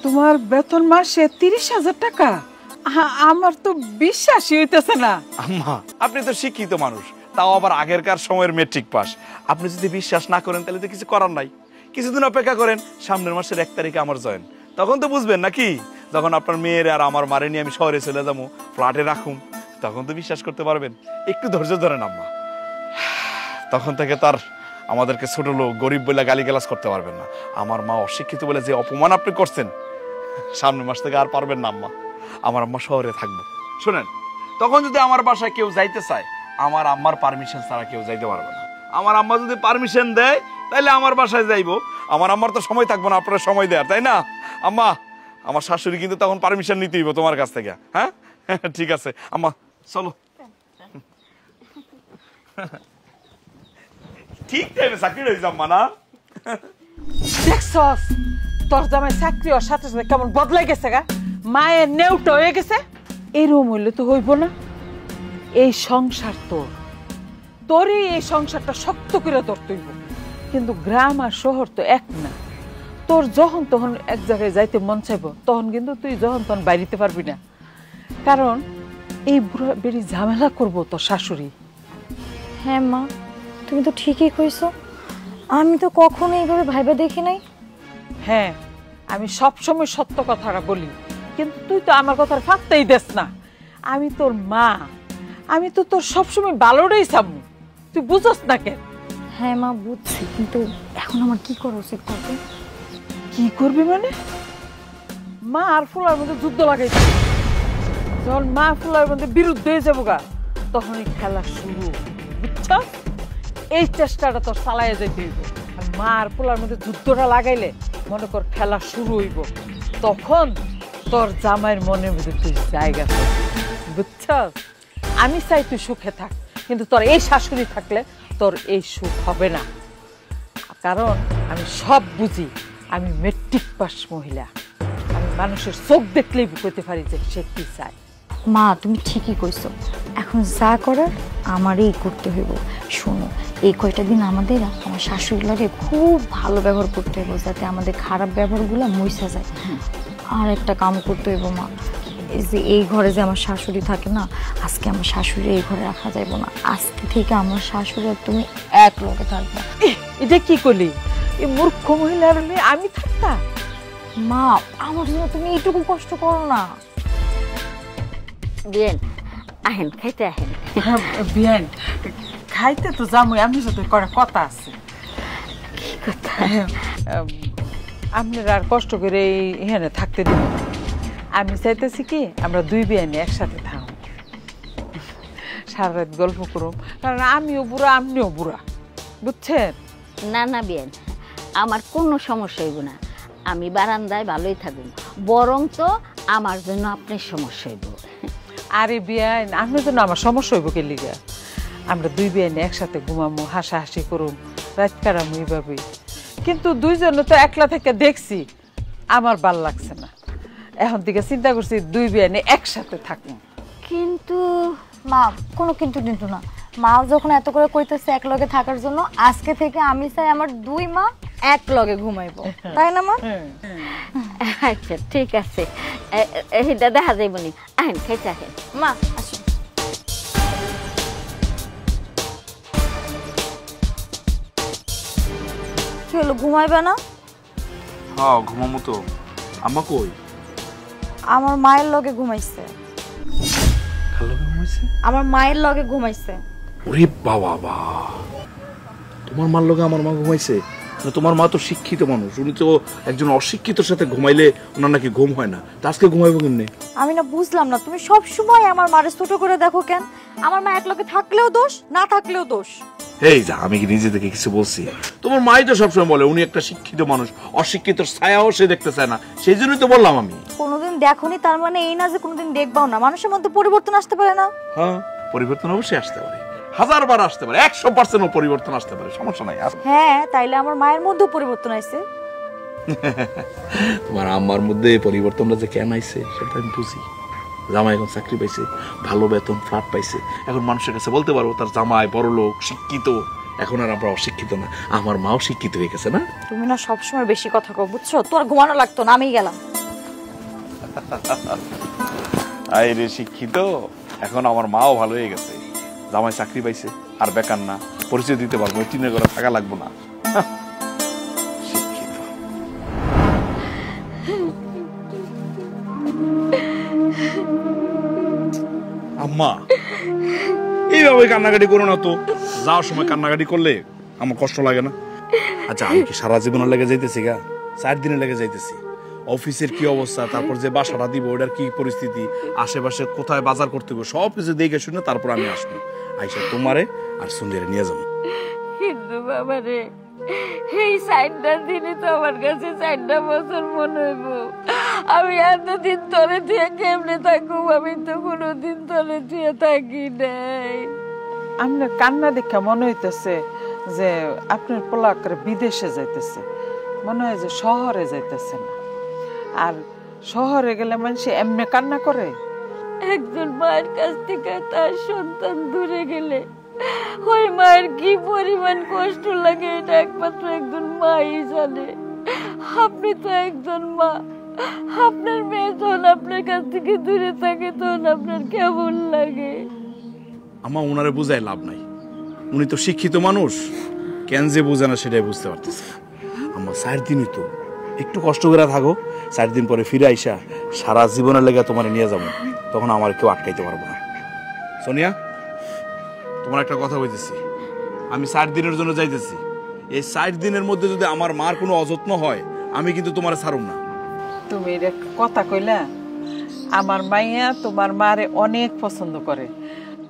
তোমার বেতন মাসে 30,000 টাকা? আমার তো বিশ্বাসই হইতেছে না। আম্মা, আপনি তো শিক্ষিত মানুষ, তাও আবার আগেরকার সময়ের মেট্রিক পাস। আপনি যদি বিশ্বাস না করেন তাহলে তো কিছু করার নাই। কিছুদিন অপেক্ষা করেন, সামনের মাসের 1 তারিখে আমার জয়েন, তখন তো বুঝবেন নাকি। যখন আপনার মেয়ের আর আমার মারে নিয়ে আমি শহরে চলে যাবো, ফ্ল্যাটে রাখুম, তখন তো বিশ্বাস করতে পারবেন। একটু ধৈর্য ধরেন আম্মা, তখন থেকে তার আমাদেরকে ছোট লোক গরিব বলে গালিগালাজ করতে পারবেন না। আমার মা অশিক্ষিত বলে যে অপমান আপনি করছেন, সামনের মাস থেকে আর পারবেন না আম্মা। আমার আম্মা শহরে থাকবো। শোনেন, তখন যদি আমার বাসায় কেউ যাইতে চায়, আমার আম্মার পারমিশন ছাড়া কেউ যাইতে পারবে না। আমার আম্মা যদি পারমিশন দেয় তাহলে আমার বাসায় যাইবো। আমার আম্মার তো সময় থাকবো না আপনার সময় দেয়ার, তাই না আম্মা? আমার শাশুড়ি কিন্তু তখন পারমিশন নিতে হইব তোমার কাছ থেকে। হ্যাঁ ঠিক আছে আম্মা, চলো। ঠিক টাইমে চাকরি হয়েছে আম্মা না? দেখছস তোর জামাই চাকরি হওয়ার সাথে সাথে কেমন বদলাই গেছে গা, মায়ের নেউটা হয়ে গেছে। এরকম হইলে তো হইব না। এই সংসার তোরই এই সংসারটা শক্ত করে ধরতে হইব। কিন্তু গ্রাম আর শহর তো এক না। তোর যখন তখন এক জায়গায় যাইতে মন চাইব, তখন কিন্তু তুই যখন তখন বাইরিতে পারবি না। কারণ এই বুড়া বেরি ঝামেলা করবো তোর শাশুড়ি। হ্যাঁ মা, তুমি তো ঠিকই কইছো। আমি তো কখনো এইভাবে ভাইবা দেখি নাই। হ্যাঁ, আমি সবসময় সত্য কথাটা বলি, কিন্তু তুই তো আমার কথার ফাঁকতেই দেস না। আমি তোর মা, আমি তো তোর সবসময় ভালোটাই চাবো, তুই বুঝস না কেন? হ্যাঁ মা বুঝছি, কিন্তু এখন আমার কি করা উচিত? করতে কি করবি মানে? মা আর ফুলার মধ্যে যুদ্ধ লাগাইছে। যখন মা ফুলার মধ্যে বিরুদ্ধে হয়ে যাবো গা, তখনই খেলা শুরু, বুঝছ? এই চেষ্টাটা তোর চালাইয়া যাইতে হইব। মা আর ফুলার মধ্যে যুদ্ধটা লাগাইলে মনে কর খেলা শুরু হইব, তখন তোর জামাইয়ের মনের মধ্যে তুই জায়গা পাবি, বুঝছ? আমি চাই তুই সুখে থাক, কিন্তু তোর এই শাশুড়ি থাকলে তোর এই সুখ হবে না। কারণ আমি সব বুঝি, আমি মেট্রিক পাস মহিলা। আমি মানুষের চোখ দেখলেই বুঝতে পারি যে সে কি চায়। মা তুমি ঠিকই কইছো, এখন যা করার আমারই করতে হইব। শোনো, এই কয়টা দিন আমাদের আমার শাশুড়ির লাগে খুব ভালো ব্যবহার করতে হইব, যাতে আমাদের খারাপ ব্যবহারগুলো মুইসা যায়। আর একটা কাম করতে হইব মা, এই যে এই ঘরে যে আমার শাশুড়ি থাকে না, আজকে আমার শাশুড়ি এই ঘরে রাখা যাইব না। আজকে থেকে আমার শাশুড়ি আর তুমি এক লগে থাকবে। এটা কি করলি? এই মূর্খ মহিলার নিয়ে আমি থাকতাম? মা, আমার জন্য তুমি এইটুকু কষ্ট করো না। বিয়েন আহেন, খাইতে আহেন। বিয়ান, খাইতে তো যাবো, আমি সাথে করা কথা আছে। কি কথা? আপনারা আর কষ্ট করে এখানে থাকতে দিব না। আমি চাইতেছি কি আমরা দুই বিয়ানে একসাথে থাকব, সারা রাত গল্প করুম। কারণ আমিও বুড়া, আপনিও বুড়া, বুঝছেন? না না বিয়েন, আমার কোনো সমস্যা হইব না। আমি বারান্দায় ভালোই থাকব, বরং তো আমার জন্য আপনার সমস্যা হইব। আরে বিয়ান, আপনার জন্য আমার সমস্যা হইব কে লিগা? আমরা দুই বিয়ানে একসাথে ঘুমামো, হাসাহাসি করুম, রাত কাটামো এইভাবে। কিন্তু দুইজনে তো একলা থেকে দেখছি, আমার ভাল লাগছে না। এখন থেকে চিন্তা করছি দুই বিয়ানে একসাথে থাকবো। কিন্তু মা, কোনো কিন্তু কিন্তু না। মাও যখন এত করে কইতেছে এক লগে থাকার জন্য, আজকে থেকে আমি চাই আমার দুই মা এক লগে ঘুমাইবো, তাই না মা? আচ্ছা ঠিক আছে, এটা দেখা যাইব নি। আহেন, খাইতে আহেন। মা আসো। কি হলো, ঘুমাইবে না? হ্যাঁ ঘুমামো তো। আম্মা কই? আমার মায়ের লগে ঘুমাইছে। আমার মায়ের লগে ঘুমাইছে। ওরে বাবা বা, তোমার মার লগে আমার মা ঘুমাইছে? তোমার মা তো শিক্ষিত মানুষ, উনি তো একজন অশিক্ষিতর সাথে ঘুমাইলে ওনার নাকি ঘুম হয় না। আজকে ঘুমাইবো কেমনে? আমি না বুঝলাম না, তুমি সব সময় আমার মারে ছোট করে দেখো কেন? আমার মা এক লগে থাকলেও দোষ, না থাকলেও দোষ। এই যা, আমি কি নিজে থেকে কিছু বলছি? তোমার মাই তো সবসময় বলে উনি একটা শিক্ষিত মানুষ, অশিক্ষিতর ছায়াও সে দেখতে চায় না, সেই জন্যই তো বললাম আমি। কোনোদিন দেখোনি তার মানে এই না যে কোনোদিন দেখবাও না। মানুষের মধ্যে পরিবর্তন আসতে পারে না? হ্যাঁ, পরিবর্তন অবশ্যই আসতে পারে, 1000বার আসতে পারে, 100% পরিবর্তন আসতে পারে, সমস্যা নাই। হ্যাঁ, তাইলে আমার মায়ের মধ্যেও পরিবর্তন আইছে। তোমার আম্মার মধ্যে পরিবর্তনটা যে কেন আইছে সেটা আমি বুঝি। জামাই এখন চাকরি পাইছে, ভালো বেতন, ফ্ল্যাট পাইছে, এখন মানুষের কাছে বলতে পারবো তার জামাই বড় লোক, শিক্ষিত। এখন আর আমরা অশিক্ষিত না, আমার মাও শিক্ষিত হয়ে গেছে না? তুমি না সবসময় বেশি কথা কও, বুঝছো? তোর ঘুমানো লাগতো না, আমি গেলাম। আরে শিক্ষিত, এখন আমার মাও ভালো হয়ে গেছে, জামাই চাকরি পাইছে, আর বেকার না, পরিচয় দিতে পারবো, টিনের ঘরে থাকা লাগবো না। শিক্ষিত। আম্মা এইভাবে কান্নাকাটি করো না তো, যাওয়ার সময় কান্নাকাটি করলে আমার কষ্ট লাগে না? আচ্ছা আমি কি সারা জীবনের লেগে যাইতেছি গা? 4 দিনে লেগে যাইতেছি। অফিসের কি অবস্থা, তারপর যে বাসাটা দিব ওটার কি পরিস্থিতি, আশেপাশে কোথায় বাজার করতে হবে সব কিছু দেখে শুনে তারপর আমি আসবো, আইসা তোমারে আর সুন্দরে নিয়ে যাবো। কিন্তু বাবা রে, এই 4টা দিনই তো আমার কাছে 4টা বছর মনে হইব। আমি এতদিন তলে দিয়ে কেমনে থাকুম? আমি তো কোনোদিন তলে দিয়ে থাকি নাই। আপনার কান্না দেখে মনে হইতেছে যে আপনার পোলা করে বিদেশে যাইতেছে, মনে হয় যে শহরে যাইতেছে না। আর শহরে গেলে মানুষ এমনি কান্না করে? একজন মায়ের কাছ থেকে তার সন্তান দূরে গেলে ওই মায়ের কি পরিমাণ কষ্ট লাগে এটা একমাত্র একজন মাই জানে। আপনি তো একজন মা, আপনার মেয়ে যখন আপনার কাছ থেকে দূরে থাকে তখন আপনার কেমন লাগে? আমার ওনারে বুঝাই লাভ নাই, উনি তো শিক্ষিত মানুষ, কেন যে বোঝে না সেটাই বুঝতে পারতেছে। আমার 4 দিনই তো, একটু কষ্ট করে থাকো, 4 দিন পরে ফিরে আইসা সারা জীবনের লেগে তোমার নিয়ে যাবো, তখন আমার কেউ আটকাইতে পারবো না। সোনিয়া, তোমার একটা কথা বলতেছি, আমি 4 দিনের জন্য যাইতেছি, এই 4 দিনের মধ্যে যদি আমার মার কোনো অযত্ন হয় আমি কিন্তু তোমার ছাড়ুম না। তুমি একটা কথা কইলা, আমার মাইয়া তোমার মারে অনেক পছন্দ করে,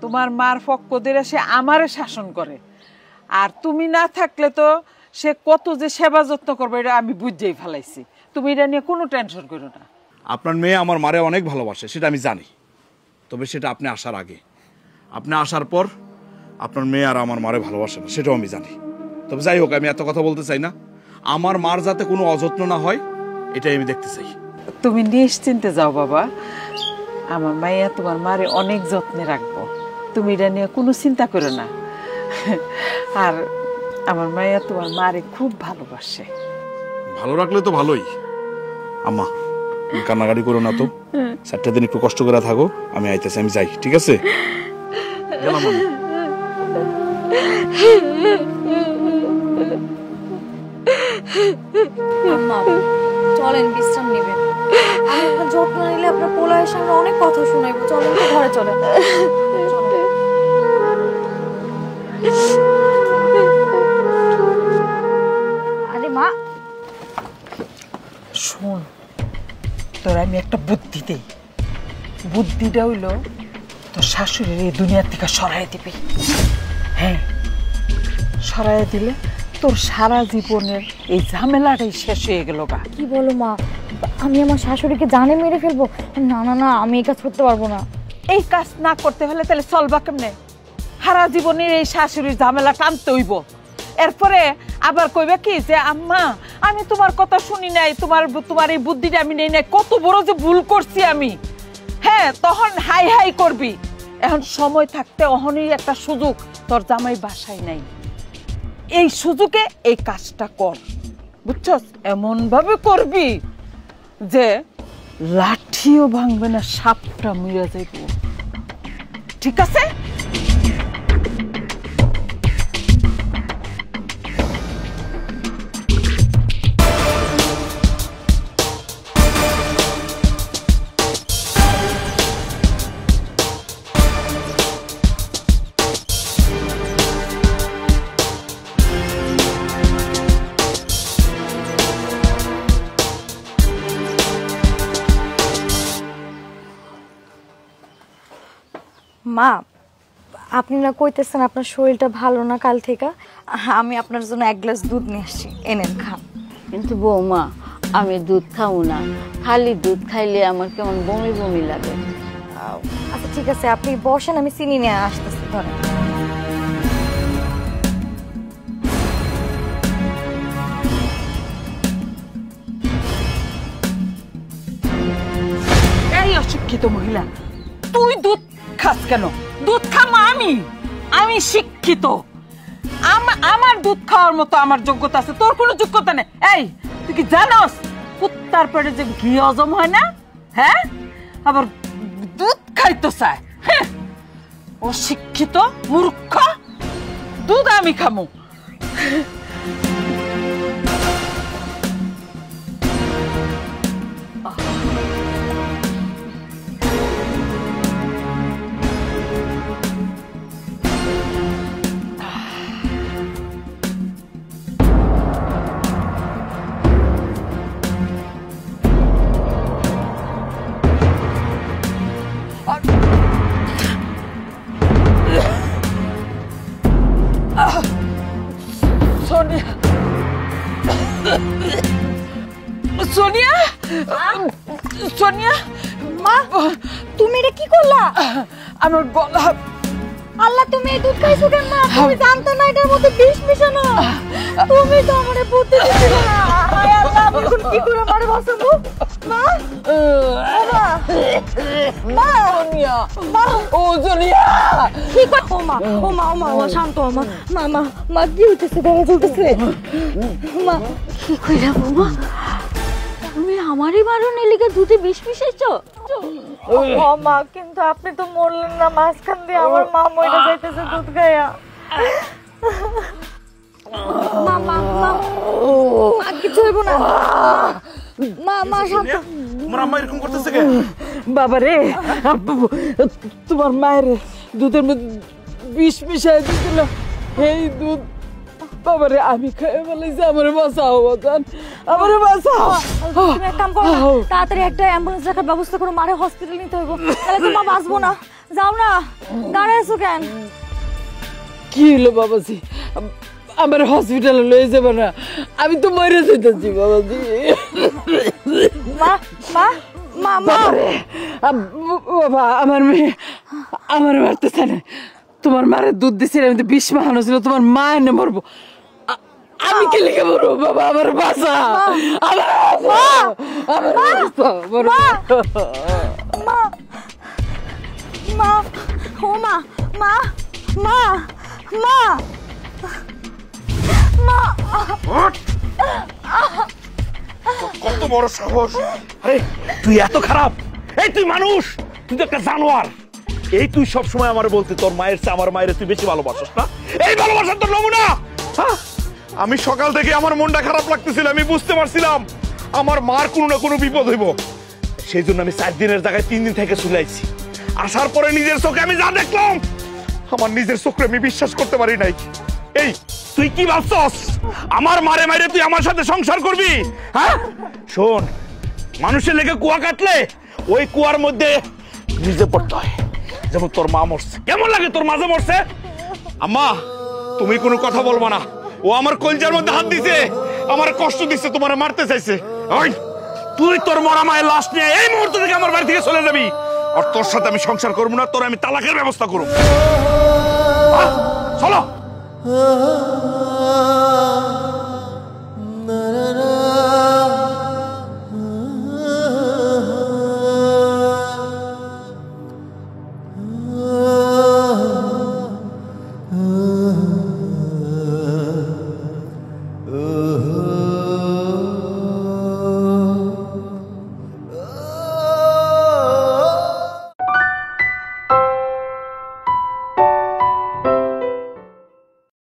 তোমার মার পক্ষ দিয়ে সে আমারে শাসন করে, আর তুমি না থাকলে তো সে কত যে সেবা যত্ন করবে এটা আমি বুঝেই ফেলাইছি। তুমি এটা নিয়ে কোনো টেনশন করো না। আপনার মেয়ে আমার মারে অনেক ভালোবাসে সেটা আমি জানি, তবে সেটা আপনি আসার আগে, আপনি আসার পর আপনার মেয়ে আর আমার মারে ভালোবাসে না সেটাও আমি জানি। তবে যাই হোক, আমি এত কথা বলতে চাই না, আমার মার যাতে কোনো অযত্ন না হয় এটাই আমি দেখতে চাই। তুমি নিশ্চিন্তে যাও বাবা, আমার মাইয়া তোমার মারে অনেক যত্নে রাখবো, তুমি এটা নিয়ে কোনো চিন্তা করো না। আর আমার মাইয়া তোমার মারে খুব ভালোবাসে। ভালো রাখলে তো ভালোই। আম্মা কান্নাকাটি করো না তো, 4টা দিন একটু কষ্ট করে থাকো, আমি আইতেছি, আমি যাই, ঠিক আছে? গেলাম আমি। আম্মা চলেন বিশ্রাম নেবেন, আমি আপনার যত্ন নিলে আপনার পোলার সামনে অনেক কথা শোনাইবো। চলেন তো ঘরে চলেন। আরে মা শোন, তোর আমি একটা বুদ্ধি দেই, বুদ্ধিটা হইল তোর শাশুড়ির এই দুনিয়ার থেকে সরাই দিবি। হ্যাঁ, সরাই দিলে তোর সারা জীবনের এই ঝামেলাটাই শেষ হয়ে গেল গা। কি বলো মা, আমি আমার শাশুড়িকে জানে মেরে ফেলবো? না না না, আমি এই কাজ করতে পারবো না। এই কাজ না করতে হলে তাহলে চলবা কেমনে? সারা জীবনের এই শাশুড়ির ঝামেলা টানতে হইব। এরপরে আবার কইবে কি যে আম্মা আমি তোমার কথা শুনি নাই, তোমার এই বুদ্ধিটা আমি নেই নাই, কত বড় যে ভুল করছি আমি। হ্যাঁ, তখন হাই হাই করবি। এখন সময় থাকতে অহনই একটা সুযোগ, তোর জামাই বাসায় নাই, এই সুযোগে এই কাজটা কর, বুঝছস? এমন ভাবে করবি যে লাঠিও ভাঙবে না, সাপটা মুইয়া যাইব, ঠিক আছে? মা, আপনি না কইতেছেন আপনার শরীরটা ভালো না কাল থেকে, আমি আপনার জন্য 1 গ্লাস দুধ নিয়ে আসছি, এনেন খান। কিন্তু বৌমা, আমি দুধ খাবো না, খালি দুধ খাইলে আমার কেমন বমি বমি লাগে। আচ্ছা ঠিক আছে, আপনি বসেন, আমি চিনি নিয়ে আসতেছি। ধরেন। এই অশিক্ষিত মহিলা, তুই দুধ খাস কেন? দুধ খাম আমি শিক্ষিত, আমার দুধ খাওয়ার মতো আমার যোগ্যতা আছে, তোর কোনো যোগ্যতা নেই। এই তুই কি জানোস কুত্তার পেটে যে ঘি হজম হয় না, হ্যাঁ আবার দুধ খাইতে চায় হ্যাঁ অশিক্ষিত মূর্খ দুধ আমি খামু সোনিয়া সোনিয়া সোনিয়া মা তুমি এটা কি করলা আমার গলা আল্লাহ তুমি এই দুধ খাইছো কেন মা তুমি জানতো না এটার মধ্যে বিষ মিশানো তুমি তো আমারে বুদ্ধি দিছিলে না হায় আল্লাহ আমি এখন কি করে মারে বাঁচাবো মা মা সোনিয়া ও সোনিয়া কি কর ও মা শান্ত মা মা মা মা কি হইতেছে দাঁড়া চলতেছে মা কি কইরা বৌমা তুমি আমারই মারুন এলিকে দুধে বিষ মিশাইছো ও মা কিন্তু আপনি তো মরলেন না মাঝখান দিয়ে আমার মা মরে যাইতেছে দুধ খাইয়া মা মা মা মা কিছু হইব না মা মা শান্ত তোমার আম্মা এরকম করতেছে কেন বাবা রে তোমার মায়ের দুধের মধ্যে বিষ মিশাই দিয়েছিল এই দুধ বাবা রে আমি খেয়ে ফেলেছি আমার বাঁচাও বাজান আমার বাঁচাও তুমি এক কাম করো তাড়াতাড়ি একটা অ্যাম্বুলেন্স রাখার ব্যবস্থা করো মারে হসপিটাল নিতে হইব তাহলে তো মা বাঁচবো না যাও না দাঁড়ায় আছো কেন কি হলো বাবাজি আমার হসপিটালে লয়ে যাবে না আমি তো মরে যেতেছি বাবাজি মা মা মা মা বাবা আমার মেয়ে আমার মারতেছে না তোমার মায়ের দুধ দিছিল আমি তো বিষ মাহানো ছিল তোমার মা এনে মরবো আমি কে লিখে মরবো বাবা আমার বাসা মা মা ও মা মা মা মা মা কত বড় সাহস আরে তুই এত খারাপ এই তুই মানুষ তুই তো একটা জানোয়ার এই তুই সব সময় আমার বলতে তোর মায়ের চেয়ে আমার মায়ের তুই বেশি ভালোবাসিস না এই ভালোবাসার তোর নমুনা আমি সকাল থেকে আমার মনটা খারাপ লাগতেছিল আমি বুঝতে পারছিলাম আমার মার কোনো না কোনো বিপদ হইব সেই জন্য আমি 4 দিনের জায়গায় 3 দিন থেকে চলে আসছি আসার পরে নিজের চোখে আমি যা দেখলাম আমার নিজের চোখে আমি বিশ্বাস করতে পারি নাই এই তুই কি ভাবছস আমার মারে মারে তুই আমার সাথে সংসার করবি হ্যাঁ শোন মানুষের লেগে কুয়া কাটলে ওই কুয়ার মধ্যে নিজে পড়তে হয় যেমন তোর মা মরছে কেমন লাগে তোর মাঝে মরছে আম্মা তুমি কোনো কথা বলবা না ও আমার কলজার মধ্যে হাত দিছে আমার কষ্ট দিচ্ছে তোমার মারতে চাইছে ওই তুই তোর মরা মায়ের লাশ নিয়ে এই মুহূর্ত থেকে আমার বাড়ি থেকে চলে যাবি আর তোর সাথে আমি সংসার করবো না তোর আমি তালাকের ব্যবস্থা করব চলো